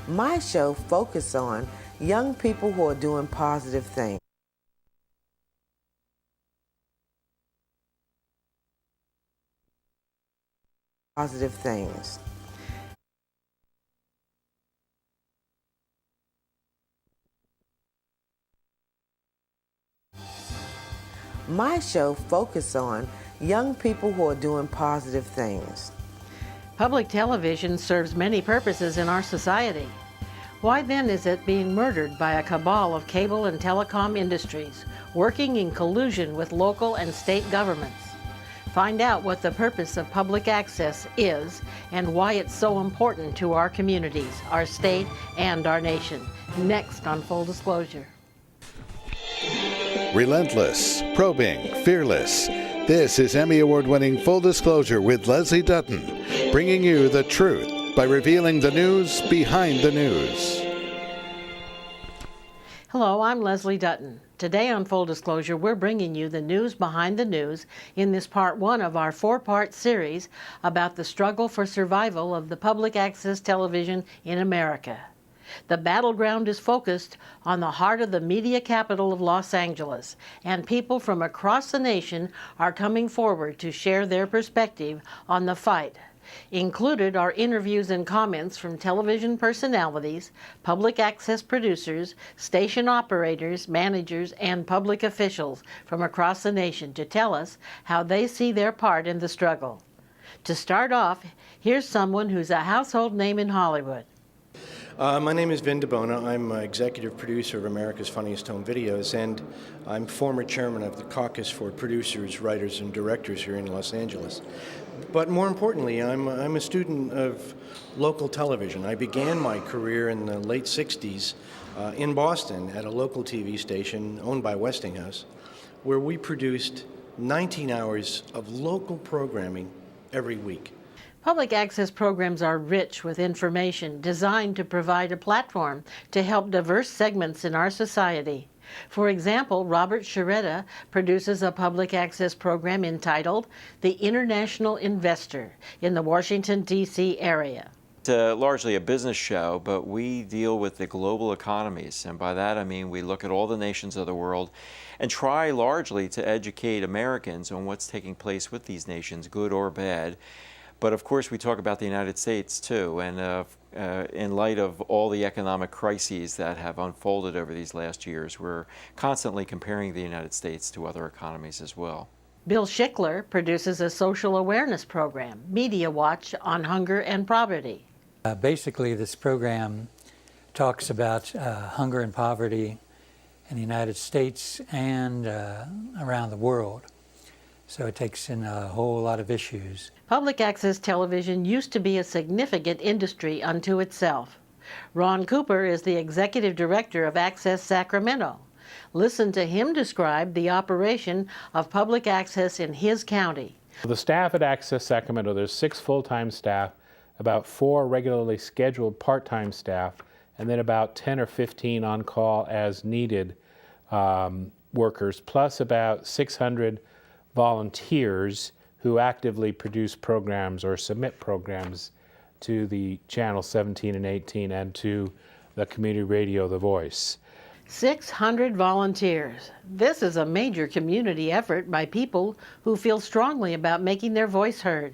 My show focuses on young people who are doing positive things. Positive things. My show focuses on young people who are doing positive things. Public television serves many purposes in our society. Why then is it being murdered by a cabal of cable and telecom industries, working in collusion with local and state governments? Find out what the purpose of public access is and why it's so important to our communities, our state, and our nation. Next on Full Disclosure. Relentless, probing, fearless. This is Emmy Award-winning Full Disclosure with Leslie Dutton, bringing you the truth by revealing the news behind the news. Hello, I'm Leslie Dutton. Today on Full Disclosure, we're bringing you the news behind the news in this part one of our four-part series about the struggle for survival of the public access television in America. The battleground is focused on the heart of the media capital of Los Angeles, and people from across the nation are coming forward to share their perspective on the fight. Included are interviews and comments from television personalities, public access producers, station operators, managers, and public officials from across the nation to tell us how they see their part in the struggle. To start off, here's someone who's a household name in Hollywood. My name is Vin DeBona. I'm executive producer of America's Funniest Home Videos, and I'm former chairman of the Caucus for Producers, Writers, and Directors here in Los Angeles. But more importantly, I'm a student of local television. I began my career in the late 60s in Boston at a local TV station owned by Westinghouse, where we produced 19 hours of local programming every week. Public access programs are rich with information designed to provide a platform to help diverse segments in our society. For example, Robert Sharetta produces a public access program entitled The International Investor in the Washington, D.C. area. It's largely a business show, but we deal with the global economies, and by that I mean we look at all the nations of the world and try largely to educate Americans on what's taking place with these nations, good or bad. But of course we talk about the United States too, and in light of all the economic crises that have unfolded over these last years, we're constantly comparing the United States to other economies as well. Bill Schickler produces a social awareness program, Media Watch, on hunger and poverty. Basically, this program talks about hunger and poverty in the United States and around the world. So it takes in a whole lot of issues. Public access television used to be a significant industry unto itself. Ron Cooper is the executive director of Access Sacramento. Listen to him describe the operation of public access in his county. The staff at Access Sacramento, there's 6 full-time staff, about 4 regularly scheduled part-time staff, and then about 10 or 15 on call as needed workers, plus about 600 volunteers who actively produce programs or submit programs to the channel 17 and 18 and to the community radio, The Voice. 600 volunteers. This is a major community effort by people who feel strongly about making their voice heard.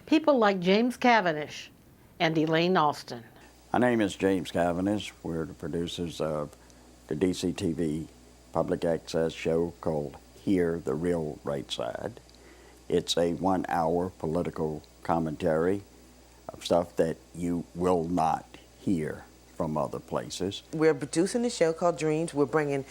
People like James Cavendish and Elaine Alston. My name is James Cavendish. We're the producers of the DCTV public access show called Hear the Real Right Side. It's a 1-hour political commentary of stuff that you will not hear from other places. We're producing a show called Dreams. We're bringing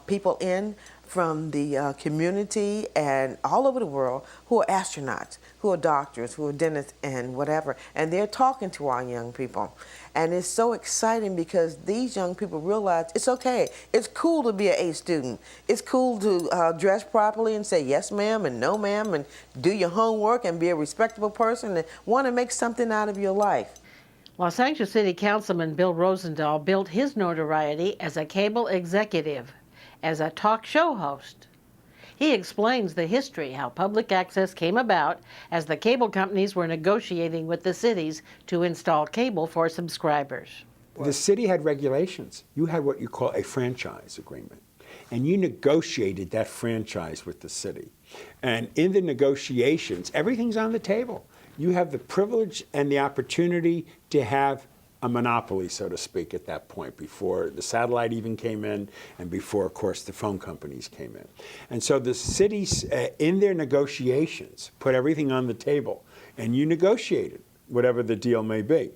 people in from the community and all over the world who are astronauts, who are doctors, who are dentists and whatever, and they're talking to our young people. And it's so exciting because these young people realize it's okay. It's cool to be an A student. It's cool to dress properly and say yes ma'am and no ma'am and do your homework and be a respectable person and want to make something out of your life. Los Angeles City Councilman Bill Rosendahl built his notoriety as a cable executive, as a talk show host. He explains the history, how public access came about as the cable companies were negotiating with the cities to install cable for subscribers. The city had regulations. You had what you call a franchise agreement. And you negotiated that franchise with the city. And in the negotiations, everything's on the table. You have the privilege and the opportunity to have a monopoly, so to speak, at that point, before the satellite even came in and before, of course, the phone companies came in. And so the cities, in their negotiations, put everything on the table, and you negotiated whatever the deal may be.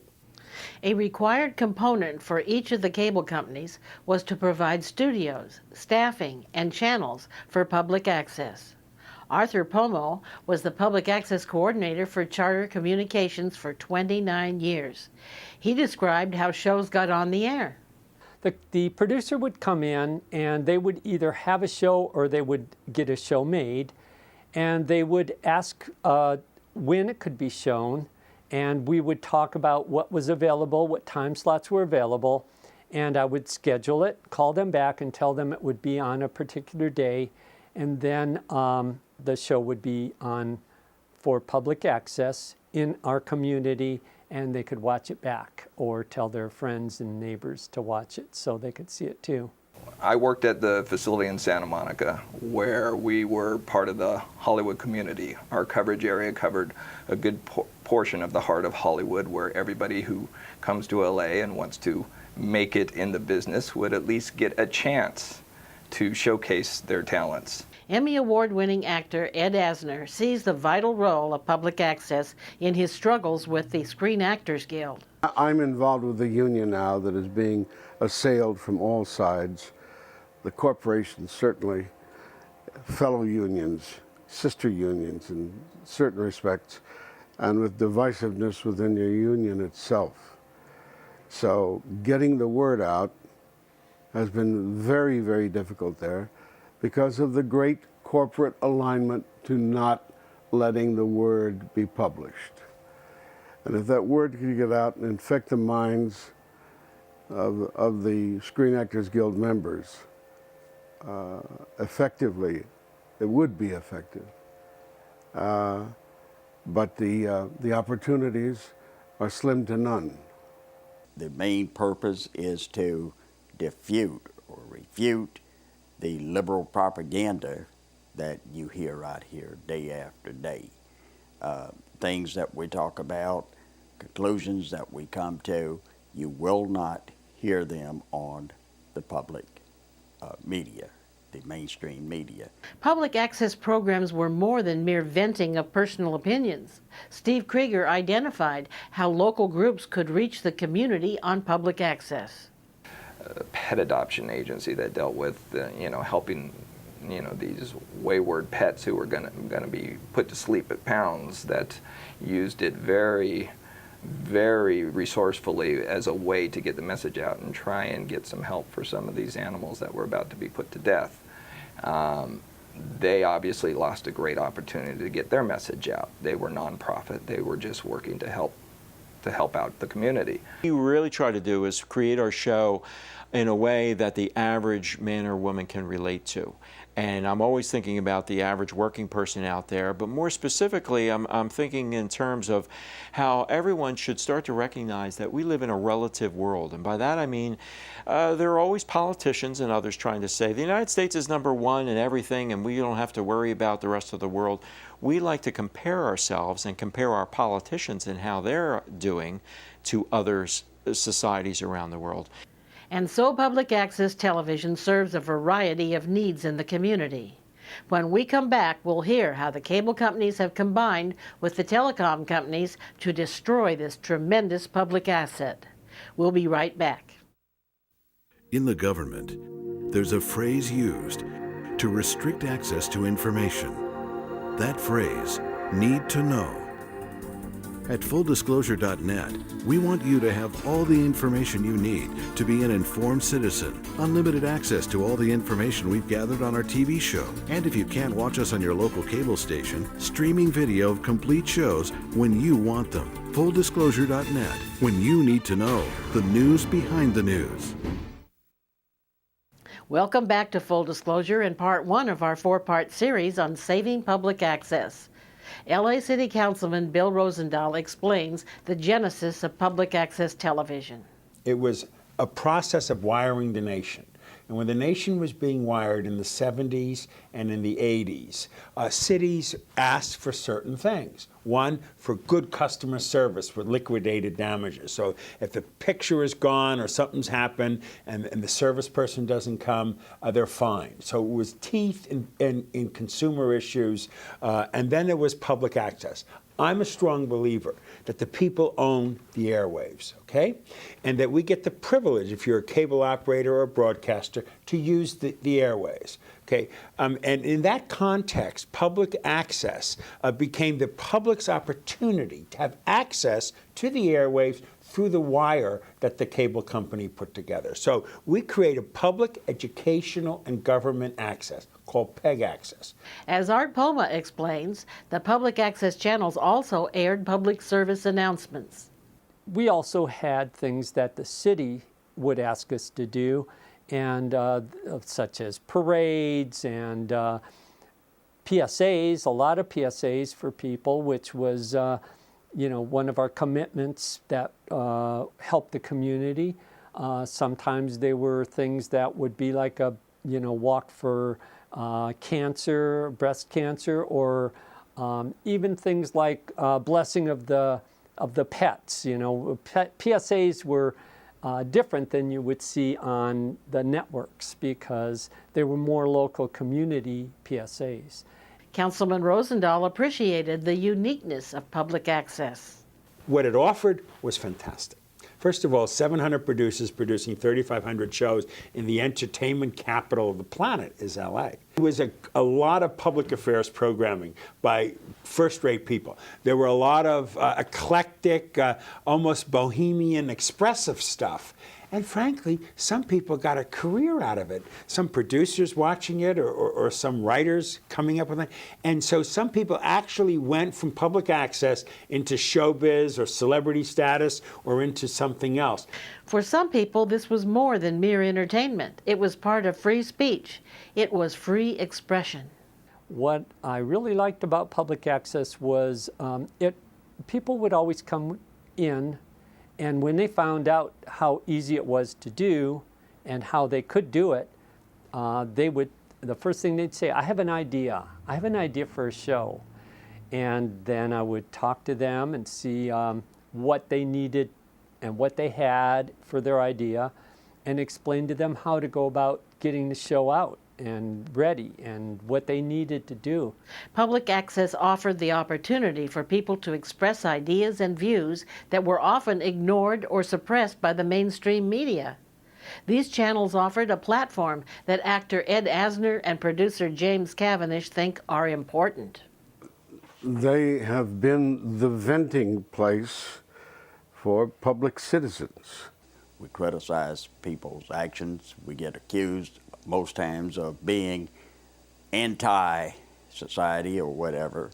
A required component for each of the cable companies was to provide studios, staffing, and channels for public access. Arthur Pomo was the public access coordinator for Charter Communications for 29 years. He described how shows got on the air. The producer would come in and they would either have a show or they would get a show made, and they would ask when it could be shown, and we would talk about what was available, what time slots were available, and I would schedule it, call them back and tell them it would be on a particular day, and then the show would be on for public access in our community, and they could watch it back or tell their friends and neighbors to watch it so they could see it too. I worked at the facility in Santa Monica where we were part of the Hollywood community. Our coverage area covered a good portion of the heart of Hollywood, where everybody who comes to LA and wants to make it in the business would at least get a chance to showcase their talents. Emmy Award-winning actor Ed Asner sees the vital role of public access in his struggles with the Screen Actors Guild. I'm involved with a union now that is being assailed from all sides. The corporations, certainly, fellow unions, sister unions in certain respects, and with divisiveness within your union itself. So getting the word out has been very, very difficult there, because of the great corporate alignment to not letting the word be published. And if that word could get out and infect the minds of the Screen Actors Guild members effectively, it would be effective. But the opportunities are slim to none. The main purpose is to refute the liberal propaganda that you hear right here day after day. Things that we talk about, conclusions that we come to, you will not hear them on the public media, the mainstream media. Public access programs were more than mere venting of personal opinions. Steve Krieger identified how local groups could reach the community on public access. A pet adoption agency that dealt with, helping, these wayward pets who were going to be put to sleep at pounds, that used it very, very resourcefully as a way to get the message out and try and get some help for some of these animals that were about to be put to death. They obviously lost a great opportunity to get their message out. They were nonprofit. They were just working to help out the community. What we really try to do is create our show in a way that the average man or woman can relate to. And I'm always thinking about the average working person out there, but more specifically, I'm thinking in terms of how everyone should start to recognize that we live in a relative world. And by that I mean there are always politicians and others trying to say the United States is #1 in everything and we don't have to worry about the rest of the world. We like to compare ourselves and compare our politicians and how they're doing to other societies around the world. And so public access television serves a variety of needs in the community. When we come back, we'll hear how the cable companies have combined with the telecom companies to destroy this tremendous public asset. We'll be right back. In the government, there's a phrase used to restrict access to information. That phrase, need to know. At fulldisclosure.net, we want you to have all the information you need to be an informed citizen, unlimited access to all the information we've gathered on our TV show. And if you can't watch us on your local cable station, streaming video of complete shows when you want them. Fulldisclosure.net, when you need to know the news behind the news. Welcome back to Full Disclosure in part 1 of our 4-part series on saving public access. LA City Councilman Bill Rosendahl explains the genesis of public access television. It was a process of wiring the nation. And when the nation was being wired in the 70s and in the 80s, cities asked for certain things. One, for good customer service with liquidated damages. So if the picture is gone or something's happened and the service person doesn't come, they're fined. So it was teeth in consumer issues, and then there was public access. I'm a strong believer that the people own the airwaves, okay? And that we get the privilege, if you're a cable operator or a broadcaster, to use the airwaves, okay? And in that context, public access became the public's opportunity to have access to the airwaves through the wire that the cable company put together. So we created public, educational, and government access, called PEG access. As Art Poma explains, the public access channels also aired public service announcements. We also had things that the city would ask us to do, and such as parades and PSAs, a lot of PSAs for people, which was one of our commitments that helped the community. Sometimes they were things that would be like a walk for cancer, breast cancer, or even things like blessing of the pets. PSAs were different than you would see on the networks because they were more local community PSAs. Councilman Rosendahl appreciated the uniqueness of public access. What it offered was fantastic. First of all, 700 producers producing 3,500 shows in the entertainment capital of the planet is LA. It was a lot of public affairs programming by first-rate people. There were a lot of eclectic, almost bohemian, expressive stuff. And frankly, some people got a career out of it. Some producers watching it or some writers coming up with it. And so some people actually went from public access into showbiz or celebrity status or into something else. For some people, this was more than mere entertainment. It was part of free speech. It was free expression. What I really liked about public access was people would always come in, and when they found out how easy it was to do and how they could do it, the first thing they'd say, I have an idea. I have an idea for a show. And then I would talk to them and see what they needed and what they had for their idea and explain to them how to go about getting the show out and ready and what they needed to do. Public access offered the opportunity for people to express ideas and views that were often ignored or suppressed by the mainstream media. These channels offered a platform that actor Ed Asner and producer James Cavendish think are important. They have been the venting place for public citizens. We criticize people's actions. We get accused most times of being anti-society or whatever,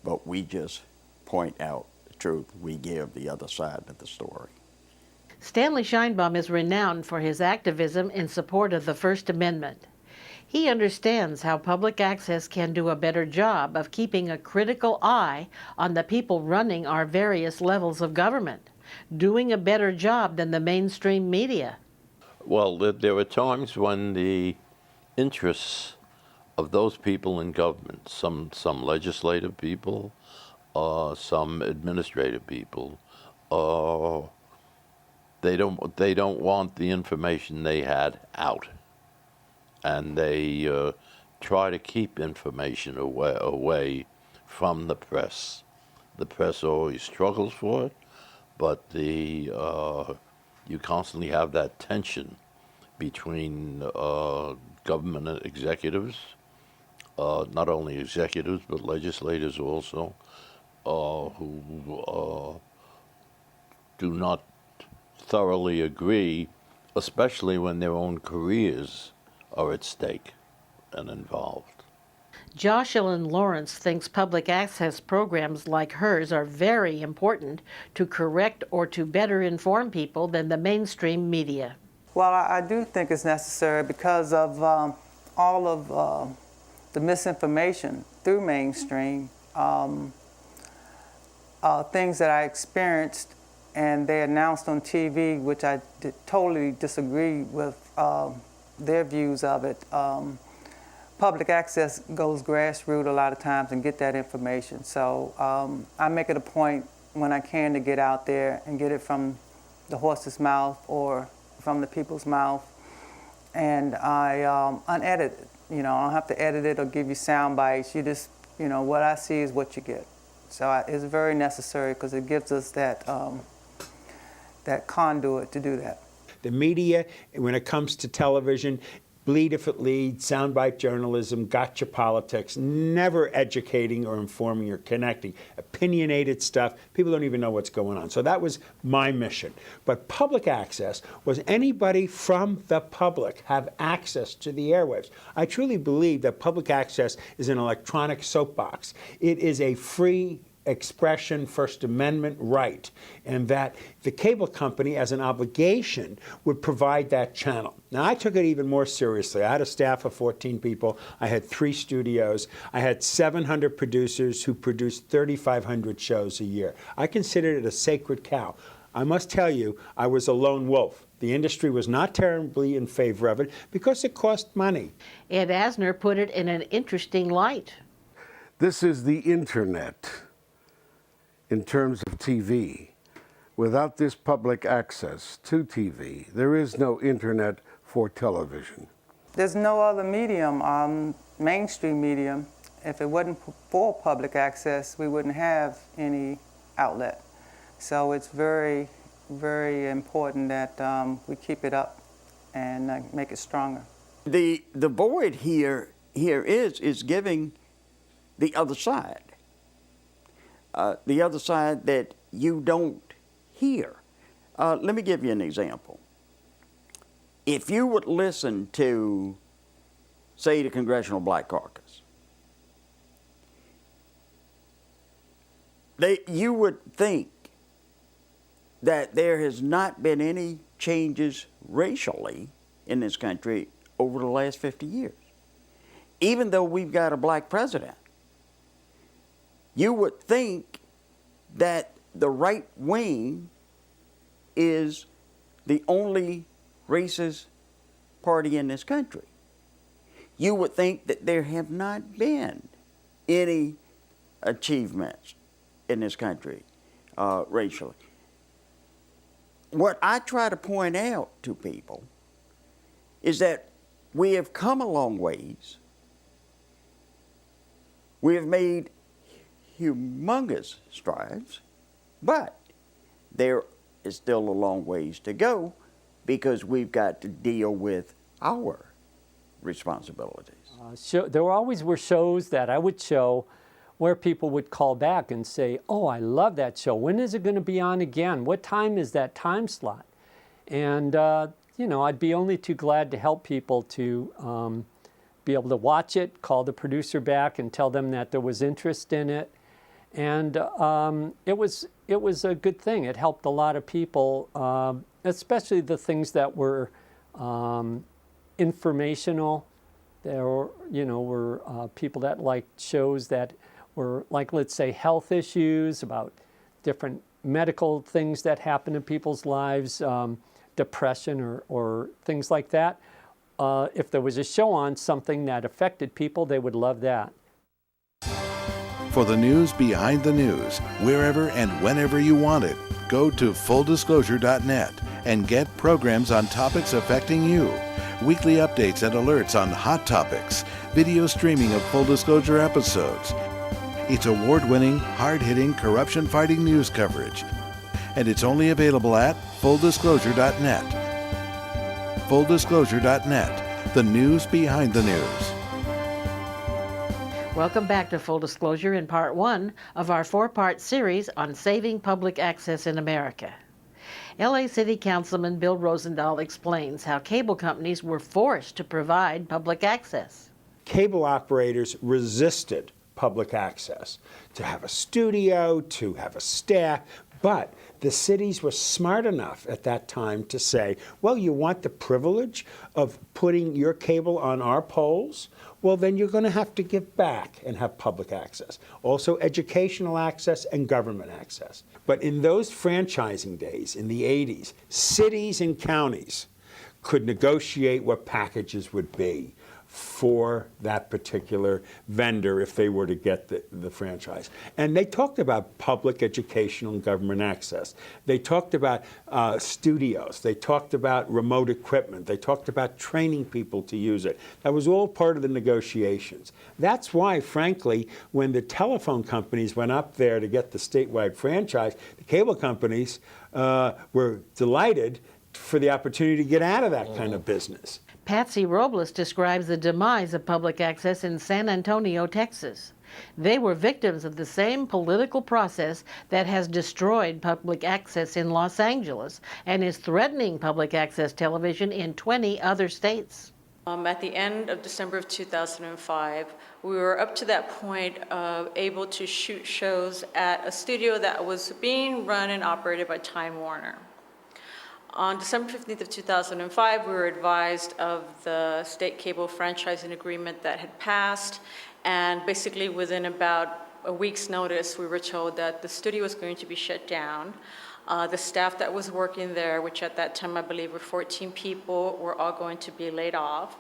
but we just point out the truth. We give the other side of the story. Stanley Scheinbaum is renowned for his activism in support of the First Amendment. He understands how public access can do a better job of keeping a critical eye on the people running our various levels of government, doing a better job than the mainstream media. Well, there are times when the interests of those people in government, some legislative people, some administrative people, they don't want the information they had out, and they try to keep information away from the press. The press always struggles for it, but you constantly have that tension between government executives, not only executives but legislators also, who do not thoroughly agree, especially when their own careers are at stake and involved. Jocelyn Lawrence thinks public access programs like hers are very important to correct or to better inform people than the mainstream media. Well, I do think it's necessary because of all of the misinformation through mainstream, things that I experienced and they announced on TV, which I totally disagree with their views of it. Public access goes grassroots a lot of times and get that information. So I make it a point when I can to get out there and get it from the horse's mouth or from the people's mouth. And I unedit it. You know, I don't have to edit it or give you sound bites. You just, you know, what I see is what you get. So it's very necessary because it gives us that, that conduit to do that. The media, when it comes to television, bleed if it leads, soundbite journalism, gotcha politics, never educating or informing or connecting. Opinionated stuff, people don't even know what's going on. So that was my mission. But public access was anybody from the public have access to the airwaves. I truly believe that public access is an electronic soapbox. It is a free expression First Amendment right, and that the cable company as an obligation would provide that channel. Now I took it even more seriously. I had a staff of 14 people. I had 3 studios. I had 700 producers who produced 3,500 shows a year. I considered it a sacred cow. I must tell you, I was a lone wolf. The industry was not terribly in favor of it because it cost money. Ed Asner put it in an interesting light. This is the internet. In terms of TV, without this public access to TV, there is no internet for television. There's no other medium, mainstream medium. If it wasn't for public access, we wouldn't have any outlet. So it's very, very important that we keep it up and make it stronger. The void here is giving the other side. The other side that you don't hear. Let me give you an example. If you would listen to, say, the Congressional Black Caucus, you would think that there has not been any changes racially in this country over the last 50 years. Even though we've got a black president, you would think that the right wing is the only racist party in this country. You would think that there have not been any achievements in this country racially. What I try to point out to people is that we have come a long ways. We have made humongous strides, but there is still a long ways to go because we've got to deal with our responsibilities. There always were shows that I would show where people would call back and say, oh, I love that show. When is it going to be on again? What time is that time slot? And, you know, I'd be only too glad to help people to be able to watch it, call the producer back and tell them that there was interest in it. And it was a good thing. It helped a lot of people, especially the things that were informational. There were, you know, were people that liked shows that were like, let's say, health issues, about different medical things that happen in people's lives, depression or things like that. If there was a show on something that affected people, they would love that. For the news behind the news, wherever and whenever you want it, go to fulldisclosure.net and get programs on topics affecting you, weekly updates and alerts on hot topics, video streaming of Full Disclosure episodes. It's award-winning, hard-hitting, corruption-fighting news coverage. And it's only available at fulldisclosure.net. Fulldisclosure.net, the news behind the news. Welcome back to Full Disclosure in Part 1 of our 4-part series on saving public access in America. LA City Councilman Bill Rosendahl explains how cable companies were forced to provide public access. Cable operators resisted public access, to have a studio, to have a staff, but the cities were smart enough at that time to say, well, you want the privilege of putting your cable on our poles? Well, then you're going to have to give back and have public access. Also educational access and government access. But in those franchising days, in the 80s, cities and counties could negotiate what packages would be for that particular vendor if they were to get the franchise. And they talked about public educational and government access. They talked about studios. They talked about remote equipment. They talked about training people to use it. That was all part of the negotiations. That's why, frankly, when the telephone companies went up there to get the statewide franchise, the cable companies were delighted for the opportunity to get out of that kind of business. Patsy Robles describes the demise of public access in San Antonio, Texas. They were victims of the same political process that has destroyed public access in Los Angeles and is threatening public access television in 20 other states. At the end of December of 2005, we were up to that point able to shoot shows at a studio that was being run and operated by Time Warner. On December 15th of 2005, we were advised of the state cable franchising agreement that had passed, and basically within about a week's notice, we were told that the studio was going to be shut down. The staff that was working there, which at that time I believe were 14 people, were all going to be laid off.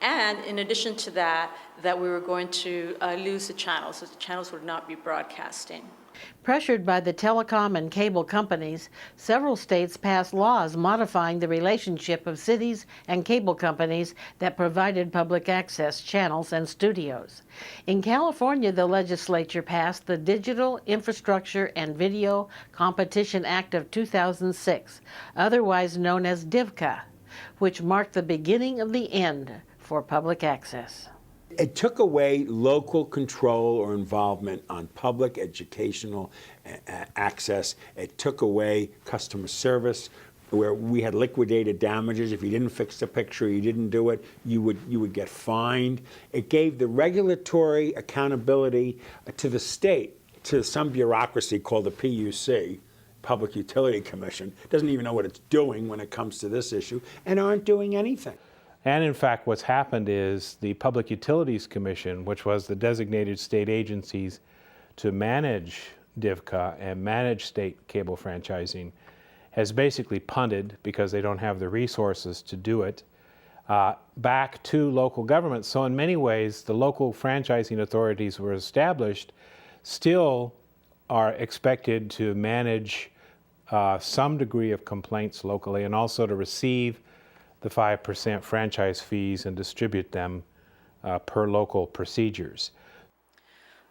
And in addition to that, we were going to lose the channels, so the channels would not be broadcasting. Pressured by the telecom and cable companies, several states passed laws modifying the relationship of cities and cable companies that provided public access channels and studios. In California, the legislature passed the Digital Infrastructure and Video Competition Act of 2006, otherwise known as DIVCA, which marked the beginning of the end for public access. It took away local control or involvement on public educational access. It took away customer service, where we had liquidated damages. If you didn't fix the picture, you didn't do it, you would get fined. It gave the regulatory accountability to the state, to some bureaucracy called the PUC, Public Utility Commission. Doesn't even know what it's doing when it comes to this issue, and aren't doing anything. And in fact, what's happened is the Public Utilities Commission, which was the designated state agencies to manage DIVCA and manage state cable franchising, has basically punted, because they don't have the resources to do it, back to local governments. So in many ways, the local franchising authorities were established, still are expected to manage some degree of complaints locally, and also to receive the 5% franchise fees and distribute them per local procedures.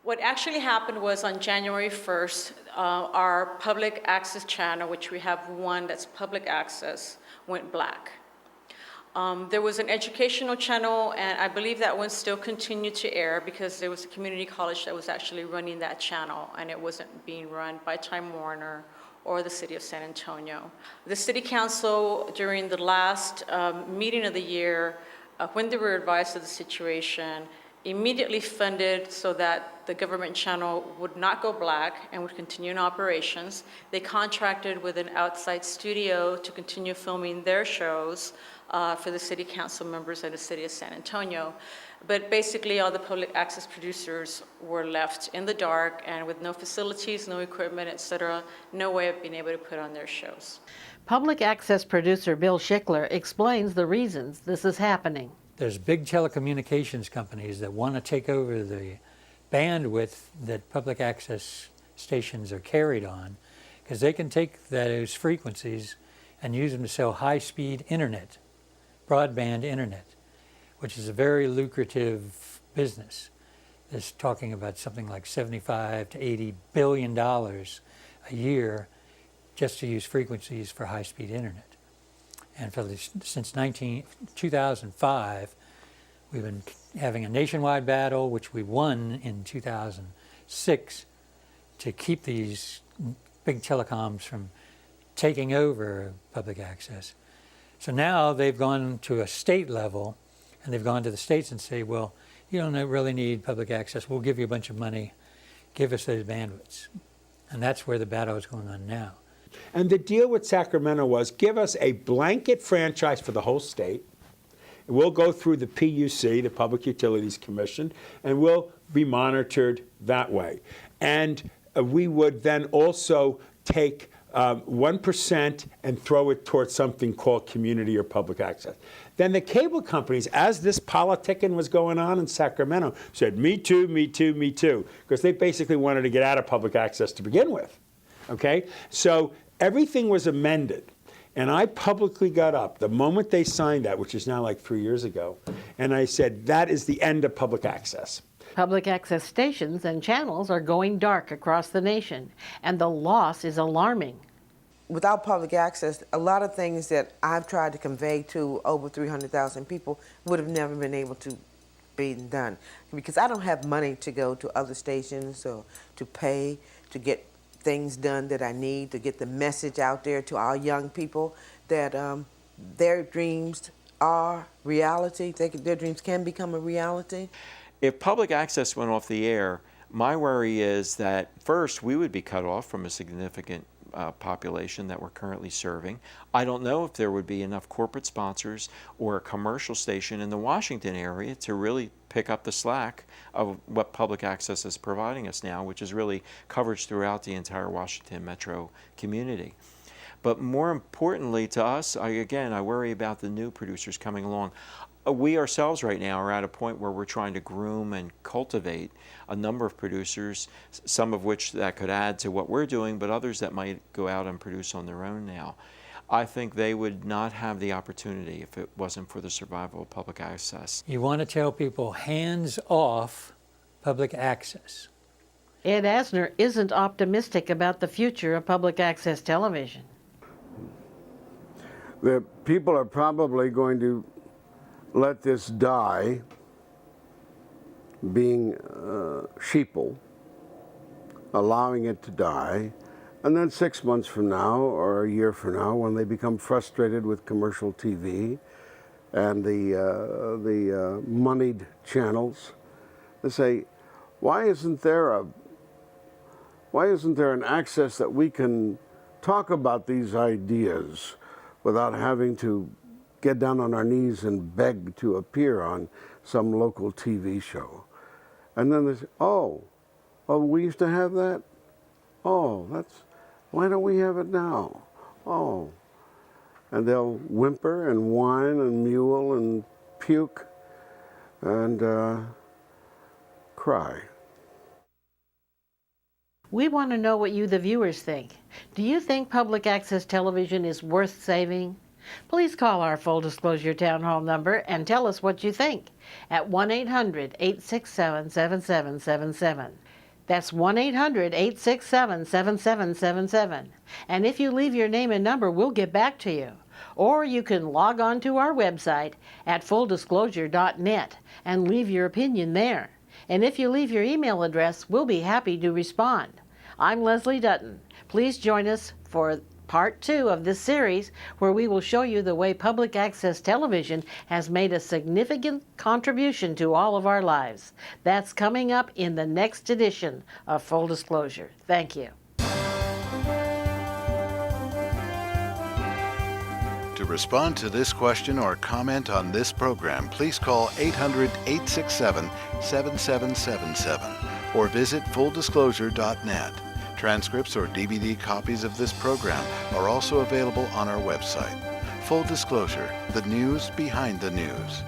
What actually happened was on January 1st, our public access channel, which we have one that's public access, went black. There was an educational channel, and I believe that one still continued to air because there was a community college that was actually running that channel, and it wasn't being run by Time Warner or the city of San Antonio. The city council, during the last meeting of the year, when they were advised of the situation, immediately funded so that the government channel would not go black and would continue in operations. They contracted with an outside studio to continue filming their shows for the city council members of the city of San Antonio. But basically all the public access producers were left in the dark and with no facilities, no equipment, et cetera, no way of being able to put on their shows. Public access producer Bill Schickler explains the reasons this is happening. There's big telecommunications companies that want to take over the bandwidth that public access stations are carried on, because they can take those frequencies and use them to sell high-speed internet, broadband internet, which is a very lucrative business. It's talking about something like $75 to $80 billion a year just to use frequencies for high-speed internet. And since 2005, we've been having a nationwide battle, which we won in 2006, to keep these big telecoms from taking over public access. So now they've gone to a state level, and they've gone to the states and say, well, you don't really need public access. We'll give you a bunch of money. Give us those bandwidths. And that's where the battle is going on now. And the deal with Sacramento was give us a blanket franchise for the whole state. We'll go through the PUC, the Public Utilities Commission, and we'll be monitored that way. And we would then also take 1% and throw it towards something called community or public access. Then the cable companies, as this politicking was going on in Sacramento, said, me too, me too, me too, because they basically wanted to get out of public access to begin with. Okay? So everything was amended. And I publicly got up the moment they signed that, which is now like 3 years ago, and I said, that is the end of public access. Public access stations and channels are going dark across the nation, and the loss is alarming. Without public access, a lot of things that I've tried to convey to over 300,000 people would have never been able to be done. Because I don't have money to go to other stations or to pay to get things done that I need, to get the message out there to our young people that their dreams are reality. Their dreams can become a reality. If public access went off the air, my worry is that first we would be cut off from a significant population that we're currently serving. I don't know if there would be enough corporate sponsors or a commercial station in the Washington area to really pick up the slack of what public access is providing us now, which is really coverage throughout the entire Washington metro community. But more importantly to us, I worry about the new producers coming along. We ourselves right now are at a point where we're trying to groom and cultivate a number of producers, some of which that could add to what we're doing, but others that might go out and produce on their own now. I think they would not have the opportunity if it wasn't for the survival of public access. You want to tell people hands off public access. Ed Asner isn't optimistic about the future of public access television. The people are probably going to let this die, being sheeple, allowing it to die, and then 6 months from now or a year from now, when they become frustrated with commercial TV and the moneyed channels, they say, why isn't there an access that we can talk about these ideas without having to get down on our knees and beg to appear on some local TV show? And then they say, oh, we used to have that? Oh, why don't we have it now? Oh. And they'll whimper and whine and mewl and puke and cry. We want to know what you, the viewers, think. Do you think public access television is worth saving? Please call our Full Disclosure Town Hall number and tell us what you think at 1-800-867-7777. That's 1-800-867-7777. And if you leave your name and number, we'll get back to you. Or you can log on to our website at fulldisclosure.net and leave your opinion there. And if you leave your email address, we'll be happy to respond. I'm Leslie Dutton. Please join us for Part 2 of this series, where we will show you the way public access television has made a significant contribution to all of our lives. That's coming up in the next edition of Full Disclosure. Thank you. To respond to this question or comment on this program, please call 800-867-7777 or visit fulldisclosure.net. Transcripts or DVD copies of this program are also available on our website. Full Disclosure, the news behind the news.